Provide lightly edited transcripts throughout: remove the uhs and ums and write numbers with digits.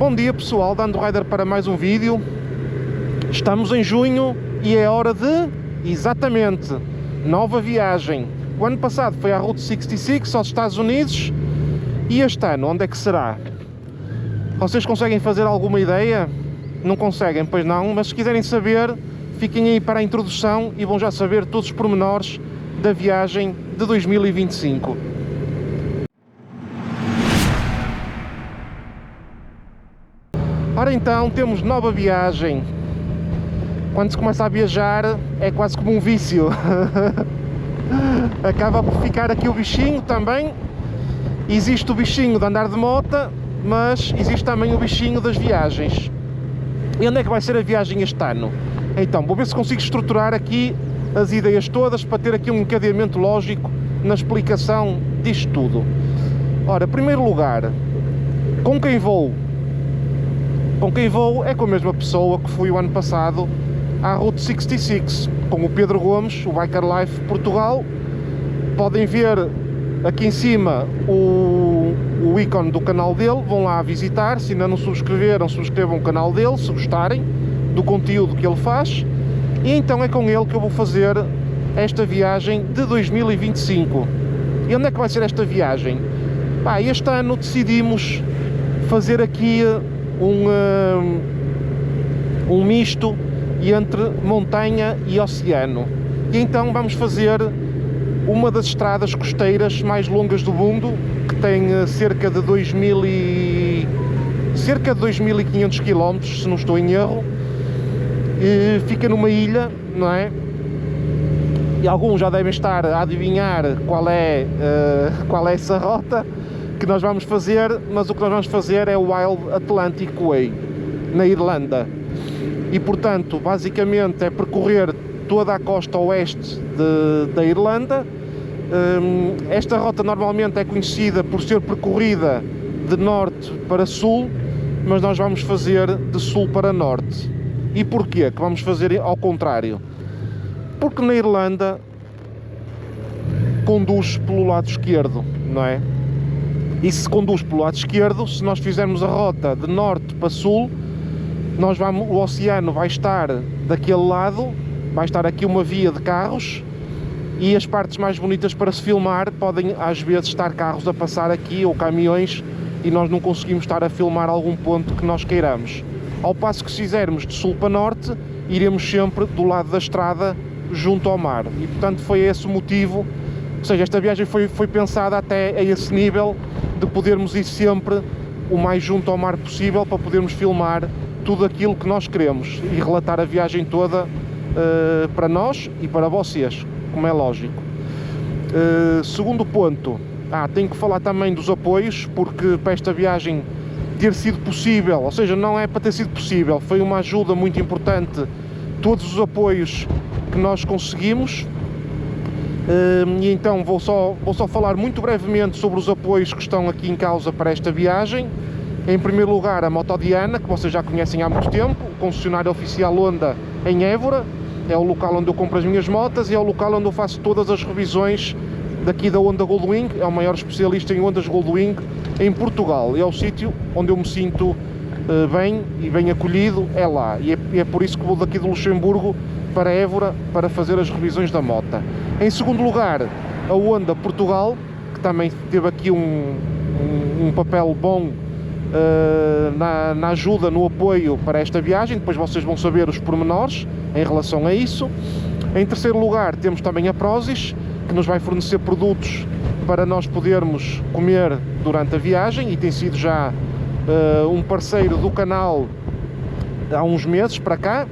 Bom dia pessoal, dando Rider para mais um vídeo. Estamos em junho e é hora de, exatamente, nova viagem. O ano passado foi a Route 66 aos Estados Unidos. E este ano, onde é que será? Vocês conseguem fazer alguma ideia? Não conseguem, pois não, mas se quiserem saber, fiquem aí para a introdução e vão já saber todos os pormenores da viagem de 2025. Ora então, temos nova viagem. Quando se começa a viajar, é quase como um vício. Acaba por ficar aqui o bichinho também. Existe o bichinho de andar de moto, mas existe também o bichinho das viagens. E onde é que vai ser a viagem este ano? Então, vou ver se consigo estruturar aqui as ideias todas para ter aqui um encadeamento lógico na explicação disto tudo. Ora, em primeiro lugar, com quem vou? Com quem vou é com a mesma pessoa que fui o ano passado à Route 66, com o Pedro Gomes, o Biker Life Portugal. Podem ver aqui em cima o ícone do canal dele, vão lá visitar. Se ainda não subscreveram, subscrevam o canal dele, se gostarem do conteúdo que ele faz. E então é com ele que eu vou fazer esta viagem de 2025. E onde é que vai ser esta viagem? Este ano decidimos fazer aqui um misto entre montanha e oceano. E então vamos fazer uma das estradas costeiras mais longas do mundo, que tem cerca de 2.500 km, se não estou em erro. E fica numa ilha, não é? E alguns já devem estar a adivinhar qual é essa rota que nós vamos fazer, mas o que nós vamos fazer é o Wild Atlantic Way, na Irlanda. E portanto, basicamente é percorrer toda a costa oeste da Irlanda. Esta rota normalmente é conhecida por ser percorrida de norte para sul, mas nós vamos fazer de sul para norte. E porquê que vamos fazer ao contrário? Porque na Irlanda conduz pelo lado esquerdo, não é? E se conduz pelo lado esquerdo, se nós fizermos a rota de norte para sul, o oceano vai estar daquele lado, vai estar aqui uma via de carros, e as partes mais bonitas para se filmar podem às vezes estar carros a passar aqui ou caminhões, e nós não conseguimos estar a filmar algum ponto que nós queiramos. Ao passo que se fizermos de sul para norte, iremos sempre do lado da estrada junto ao mar. E portanto foi esse o motivo, ou seja, esta viagem foi pensada até a esse nível, de podermos ir sempre o mais junto ao mar possível, para podermos filmar tudo aquilo que nós queremos e relatar a viagem toda para nós e para vocês, como é lógico. Segundo ponto, tenho que falar também dos apoios, porque para esta viagem ter sido possível, ou seja, não é para ter sido possível, foi uma ajuda muito importante, todos os apoios que nós conseguimos. E então vou só falar muito brevemente sobre os apoios que estão aqui em causa para esta viagem. Em primeiro lugar, a Motodiana, que vocês já conhecem há muito tempo, o concessionário oficial Honda em Évora. É o local onde eu compro as minhas motas e é o local onde eu faço todas as revisões daqui da Honda Goldwing. É o maior especialista em Hondas Goldwing em Portugal. É o sítio onde eu me sinto bem e bem acolhido, é lá. E é por isso que vou daqui de Luxemburgo para Évora para fazer as revisões da moto. Em segundo lugar, a Honda Portugal, que também teve aqui um papel bom na ajuda, no apoio para esta viagem. Depois vocês vão saber os pormenores em relação a isso. Em terceiro lugar, temos também a Prozis, que nos vai fornecer produtos para nós podermos comer durante a viagem, e tem sido já um parceiro do canal há uns meses para cá.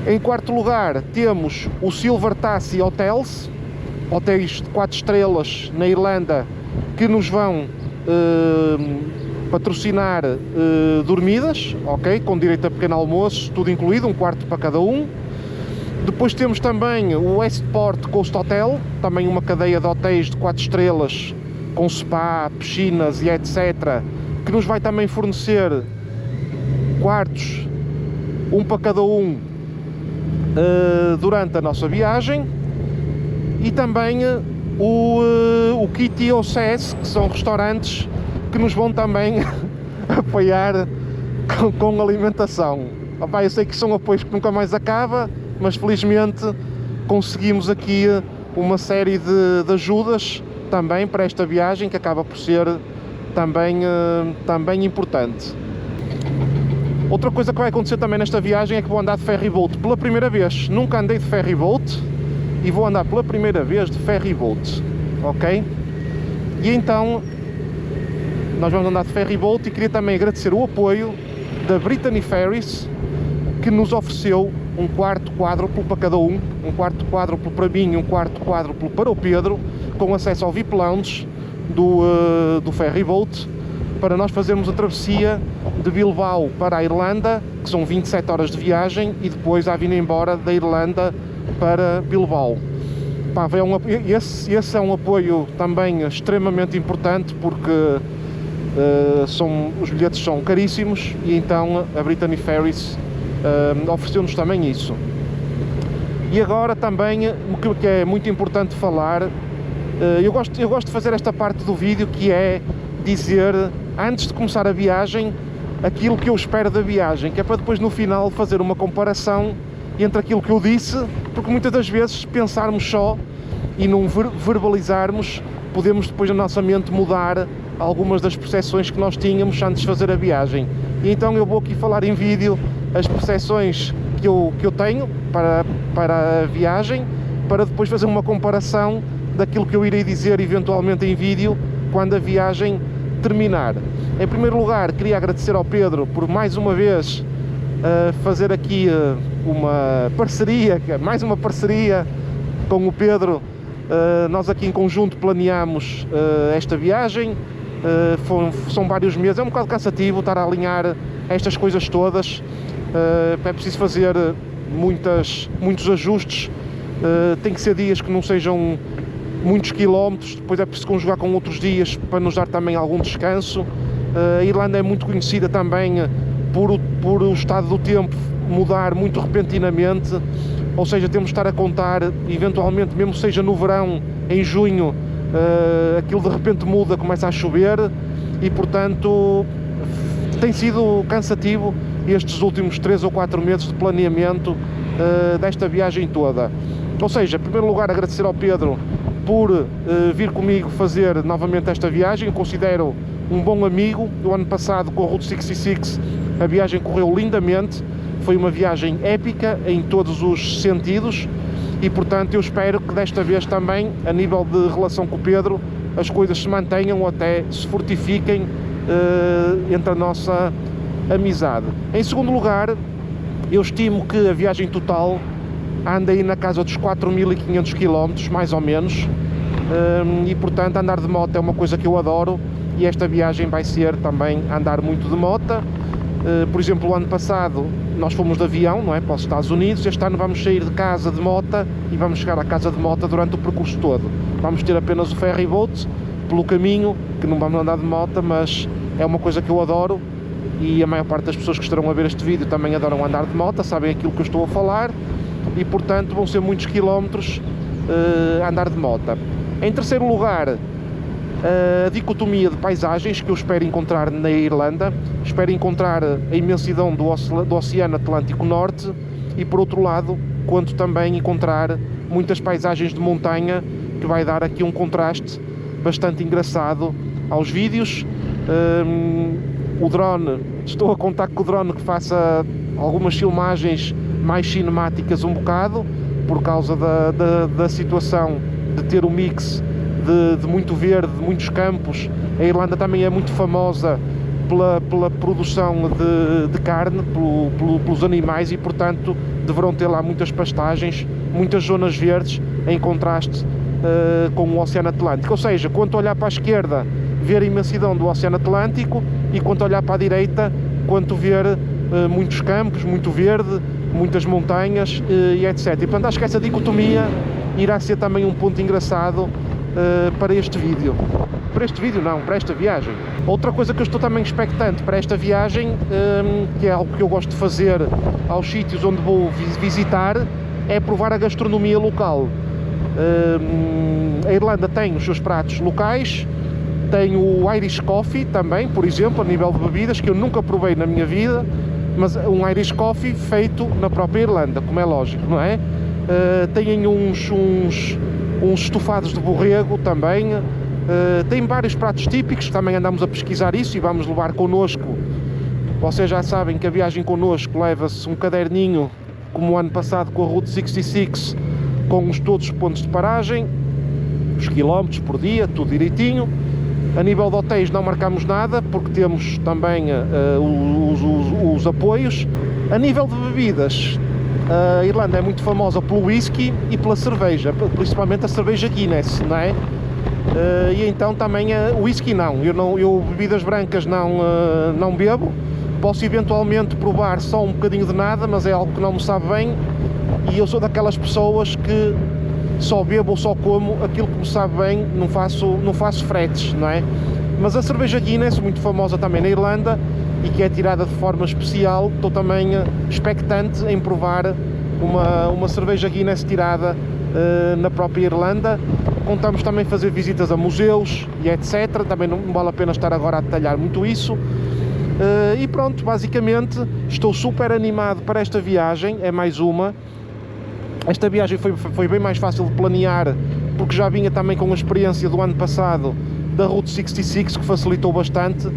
Em quarto lugar, temos o Silver Tassie Hotels, hotéis de 4 estrelas na Irlanda, que nos vão patrocinar dormidas, ok? Com direito a pequeno almoço, tudo incluído, um quarto para cada um. Depois temos também o Westport Coast Hotel, também uma cadeia de hotéis de 4 estrelas, com spa, piscinas e etc., que nos vai também fornecer quartos, um para cada um, durante a nossa viagem. E também o Kitty OCS, que são restaurantes que nos vão também apoiar com alimentação. Opa, eu sei que são apoios que nunca mais acaba, mas felizmente conseguimos aqui uma série de ajudas também para esta viagem, que acaba por ser também importante. Outra coisa que vai acontecer também nesta viagem é que vou andar de ferryboat pela primeira vez. Nunca andei de ferryboat e vou andar pela primeira vez de ferryboat, ok? E então nós vamos andar de ferryboat, e queria também agradecer o apoio da Brittany Ferries, que nos ofereceu um quarto quádruplo para cada um quarto para mim e um quarto quádruplo para o Pedro, com acesso ao VIP Lounge do ferryboat, para nós fazermos a travessia de Bilbao para a Irlanda, que são 27 horas de viagem, e depois a vir embora da Irlanda para Bilbao. Pá, esse é um apoio também extremamente importante, porque os bilhetes são caríssimos, e então a Brittany Ferries ofereceu-nos também isso. E agora também, o que é muito importante falar, eu gosto de fazer esta parte do vídeo, que é dizer, antes de começar a viagem, aquilo que eu espero da viagem, que é para depois no final fazer uma comparação entre aquilo que eu disse, porque muitas das vezes pensarmos só e não verbalizarmos, podemos depois na nossa mente mudar algumas das percepções que nós tínhamos antes de fazer a viagem. E então eu vou aqui falar em vídeo as percepções que eu tenho para a viagem, para depois fazer uma comparação daquilo que eu irei dizer eventualmente em vídeo quando a viagem terminar. Em primeiro lugar, queria agradecer ao Pedro por mais uma vez fazer aqui mais uma parceria com o Pedro. Nós aqui em conjunto planeámos esta viagem. São vários meses, é um bocado cansativo estar a alinhar estas coisas todas. É preciso fazer muitos ajustes. Tem que ser dias que não sejam muitos quilómetros, depois é preciso conjugar com outros dias para nos dar também algum descanso. A Irlanda é muito conhecida também por o estado do tempo mudar muito repentinamente, ou seja, temos de estar a contar, eventualmente, mesmo seja no verão, em junho, aquilo de repente muda, começa a chover, e portanto tem sido cansativo estes últimos 3 ou 4 meses de planeamento desta viagem toda. Ou seja, em primeiro lugar, agradecer ao Pedro por vir comigo fazer novamente esta viagem. Eu considero um bom amigo. O ano passado, com a Route 66, a viagem correu lindamente, foi uma viagem épica em todos os sentidos, e portanto eu espero que desta vez também, a nível de relação com o Pedro, as coisas se mantenham ou até se fortifiquem entre a nossa amizade. Em segundo lugar, eu estimo que a viagem total anda aí na casa dos 4.500 km, mais ou menos, e portanto andar de moto é uma coisa que eu adoro, e esta viagem vai ser também andar muito de moto. Por exemplo, o ano passado nós fomos de avião, não é, para os Estados Unidos. Este ano vamos sair de casa de moto e vamos chegar à casa de moto durante o percurso todo. Vamos ter apenas o ferryboat pelo caminho, que não vamos andar de moto, mas é uma coisa que eu adoro, e a maior parte das pessoas que estarão a ver este vídeo também adoram andar de moto, sabem aquilo que eu estou a falar, e portanto vão ser muitos quilómetros andar de moto. Em terceiro lugar, a dicotomia de paisagens que eu espero encontrar na Irlanda. Espero encontrar a imensidão do Oceano Atlântico Norte, e por outro lado, quanto também encontrar muitas paisagens de montanha, que vai dar aqui um contraste bastante engraçado aos vídeos. O drone, estou a contar com o drone que faça algumas filmagens mais cinemáticas um bocado, por causa da situação de ter o mix de muito verde, de muitos campos. A Irlanda também é muito famosa pela produção de carne, pelos animais, e portanto deverão ter lá muitas pastagens, muitas zonas verdes, em contraste com o Oceano Atlântico. Ou seja, quando olhar para a esquerda, ver a imensidão do Oceano Atlântico, e quando olhar para a direita, quando ver muitos campos, muito verde, muitas montanhas, e etc. E portanto acho que essa dicotomia irá ser também um ponto engraçado para este vídeo. Para este vídeo não, para esta viagem. Outra coisa que eu estou também expectante para esta viagem, que é algo que eu gosto de fazer aos sítios onde vou visitar, é provar a gastronomia local. A Irlanda tem os seus pratos locais, Tem o Irish Coffee também, por exemplo, a nível de bebidas, que eu nunca provei na minha vida, mas um Irish Coffee feito na própria Irlanda, como é lógico, não é? Têm uns estofados de borrego também, tem vários pratos típicos, também andamos a pesquisar isso e vamos levar connosco. Vocês já sabem que a viagem connosco leva-se um caderninho, como o ano passado com a Route 66, com todos os pontos de paragem, os quilómetros por dia, tudo direitinho. A nível de hotéis não marcamos nada, porque temos também os apoios. A nível de bebidas, a Irlanda é muito famosa pelo whisky e pela cerveja, principalmente a cerveja Guinness, não é? E então também o whisky não, eu bebidas brancas não bebo. Posso eventualmente provar só um bocadinho de nada, mas é algo que não me sabe bem, e eu sou daquelas pessoas que só bebo ou só como aquilo que me sabe bem, não faço fretes, não é? Mas a cerveja Guinness, muito famosa também na Irlanda e que é tirada de forma especial, estou também expectante em provar uma cerveja Guinness tirada na própria Irlanda. Contamos também fazer visitas a museus e etc, também não vale a pena estar agora a detalhar muito isso. E pronto, basicamente estou super animado para esta viagem, é mais uma. Esta viagem foi bem mais fácil de planear, porque já vinha também com a experiência do ano passado da Route 66, que facilitou bastante.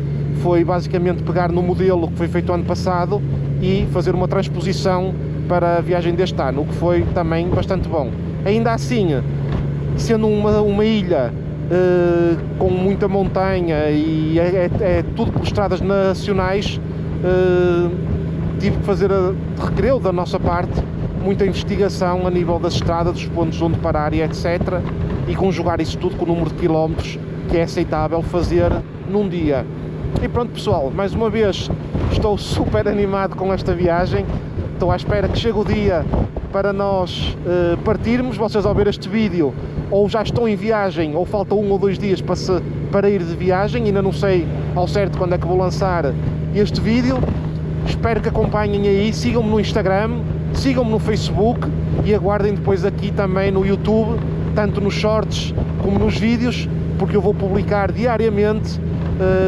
Foi basicamente pegar no modelo que foi feito ano passado e fazer uma transposição para a viagem deste ano, o que foi também bastante bom. Ainda assim, sendo uma ilha com muita montanha e é tudo por estradas nacionais, tive que fazer recreio da nossa parte, muita investigação a nível das estradas, dos pontos onde parar e etc, e conjugar isso tudo com o número de quilómetros que é aceitável fazer num dia. E pronto pessoal, mais uma vez estou super animado com esta viagem, estou à espera que chegue o dia para nós partirmos. Vocês ao ver este vídeo ou já estão em viagem ou falta 1 ou 2 dias para ir de viagem, ainda não sei ao certo quando é que vou lançar este vídeo. Espero que acompanhem aí, sigam-me no Instagram, sigam-me no Facebook e aguardem depois aqui também no YouTube, tanto nos shorts como nos vídeos, porque eu vou publicar diariamente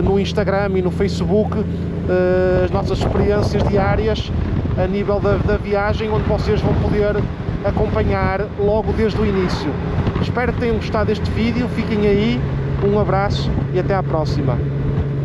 no Instagram e no Facebook as nossas experiências diárias a nível da viagem, onde vocês vão poder acompanhar logo desde o início. Espero que tenham gostado deste vídeo, fiquem aí, um abraço e até à próxima.